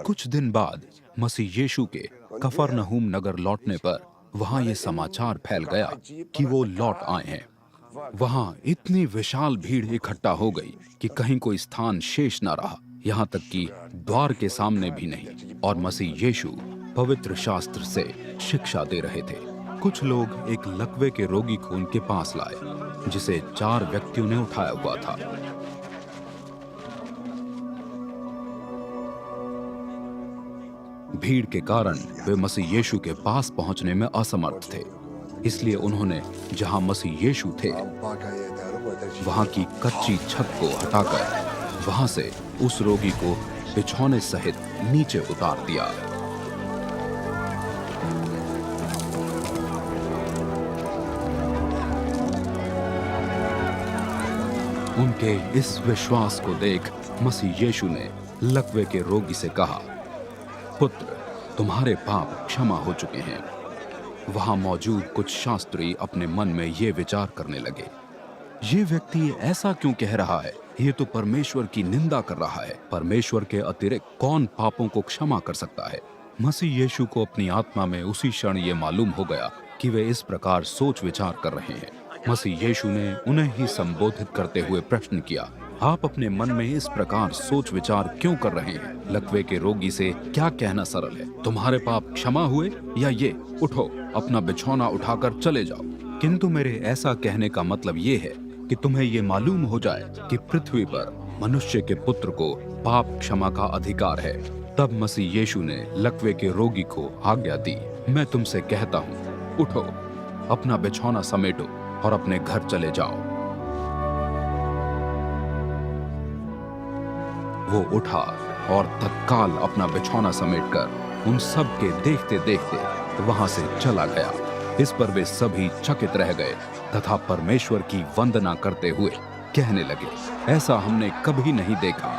कुछ दिन बाद मसीह यीशु के कफरनहूम नगर लौटने पर वहां ये समाचार फैल गया कि वो लौट आए हैं। वहां इतनी विशाल भीड़ इकट्ठा हो गई कि कहीं कोई स्थान शेष न रहा, यहाँ तक कि द्वार के सामने भी नहीं। और मसीह यीशु पवित्र शास्त्र से शिक्षा दे रहे थे। कुछ लोग एक लकवे के रोगी को उनके पास लाए, जिसे 4 व्यक्तियों ने उठाया हुआ था। भीड़ के कारण वे मसीह यीशु के पास पहुंचने में असमर्थ थे, इसलिए उन्होंने जहां मसीह यीशु थे वहां की कच्ची छत को हटाकर वहां से उस रोगी को बिछौने सहित नीचे उतार दिया। उनके इस विश्वास को देख मसीह यीशु ने लकवे के रोगी से कहा, पुत्र, तुम्हारे पाप क्षमा हो चुके हैं। वहां मौजूद कुछ शास्त्री अपने मन में ये विचार करने लगे, ये व्यक्ति ऐसा क्यों कह रहा है? ये तो परमेश्वर की निंदा कर रहा है। परमेश्वर के अतिरिक्त कौन पापों को क्षमा कर सकता है? मसीह यीशु को अपनी आत्मा में उसी क्षण ये मालूम हो गया कि वे इस प्रकार सोच विचार कर रहे हैं। मसीह यीशु ने उन्हें ही संबोधित करते हुए प्रश्न किया, आप अपने मन में इस प्रकार सोच विचार क्यों कर रहे हैं? लकवे के रोगी से क्या कहना सरल है, तुम्हारे पाप क्षमा हुए या ये, उठो अपना बिछौना उठाकर चले जाओ? किंतु मेरे ऐसा कहने का मतलब ये है कि तुम्हें ये मालूम हो जाए कि पृथ्वी पर मनुष्य के पुत्र को पाप क्षमा का अधिकार है। तब मसीह यीशु ने लकवे के रोगी को आज्ञा दी, मैं तुमसे कहता हूँ, उठो अपना बिछौना समेटो और अपने घर चले जाओ। वो उठा और तत्काल अपना बिछौना समेटकर उन सब के देखते देखते वहां से चला गया। इस पर वे सभी चकित रह गए तथा परमेश्वर की वंदना करते हुए कहने लगे, ऐसा हमने कभी नहीं देखा।